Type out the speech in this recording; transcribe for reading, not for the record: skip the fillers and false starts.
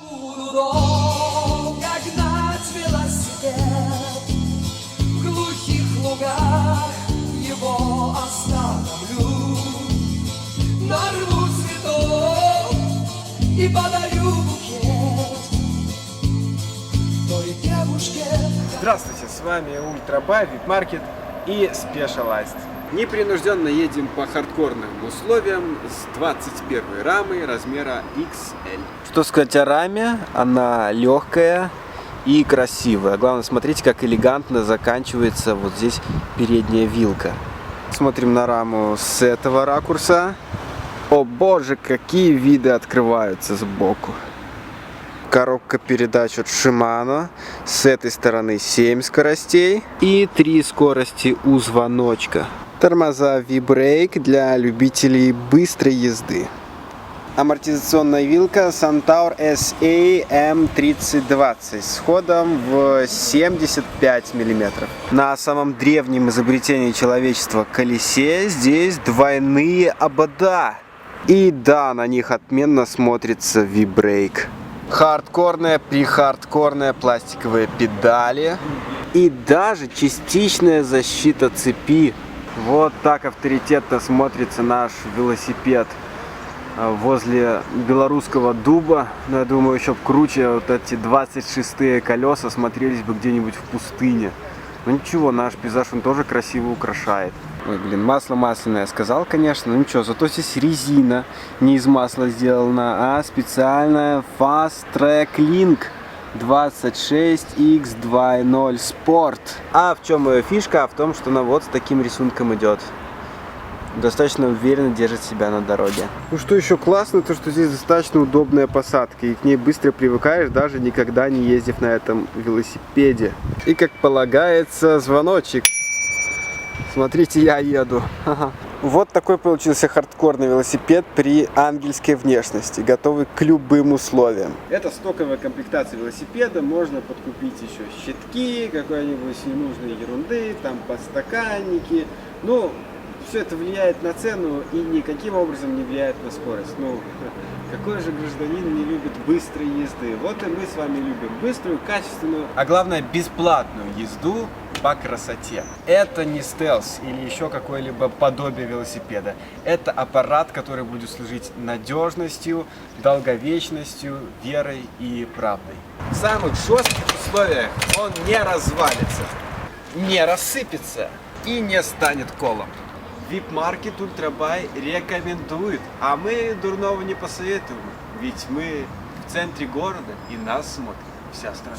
Буду долго гнать велосипед, в глухих лугах его остановлю. Нарву цветов и подарю букет той девушке. Здравствуйте, с вами Ультрабай, Вип-маркет и Specialized. Непринужденно едем по хардкорным условиям с 21 рамой размера XL. Что сказать о раме? Она легкая и красивая. Главное, смотрите, как элегантно заканчивается вот здесь передняя вилка. Смотрим на раму с этого ракурса. О боже, какие виды открываются сбоку. Коробка передач от Shimano. С этой стороны 7 скоростей и 3 скорости у звоночка. Тормоза V-Brake для любителей быстрой езды. Амортизационная вилка Suntour SA M3020 с ходом в 75 мм. На самом древнем изобретении человечества колесе здесь двойные обода. И да, на них отменно смотрится V-Brake. Хардкорная, прихардкорная пластиковые педали. И даже частичная защита цепи. Вот так авторитетно смотрится наш велосипед возле белорусского дуба. Но я думаю, еще круче вот эти 26-е колеса смотрелись бы где-нибудь в пустыне. Но ничего, наш пейзаж он тоже красиво украшает. Ой, блин, масло масляное сказал, конечно. Ну ничего, зато здесь резина не из масла сделана, а специальная Fast Track Link 26X2.0 Sport. А в чем ее фишка? В том, что она вот с таким рисунком идет. Достаточно уверенно держит себя на дороге. Ну что еще классно, то что здесь достаточно удобная посадка. И к ней быстро привыкаешь, даже никогда не ездив на этом велосипеде. И как полагается, звоночек. Смотрите, я еду. Вот такой получился хардкорный велосипед при ангельской внешности, готовый к любым условиям. Это стоковая комплектация велосипеда, можно подкупить еще щитки, какой-нибудь ненужной ерунды, там подстаканники. Ну, все это влияет на цену и никаким образом не влияет на скорость. Ну, какой же гражданин не любит быстрой езды? Вот и мы с вами любим быструю, качественную, а главное бесплатную езду по красоте. Это не стелс или еще какое-либо подобие велосипеда. Это аппарат, который будет служить надежностью, долговечностью, верой и правдой. В самых жестких условиях он не развалится, не рассыпется и не станет колом. Вип-маркет Ультрабай рекомендует, а мы дурного не посоветуем, ведь мы в центре города и нас смотрит вся страна.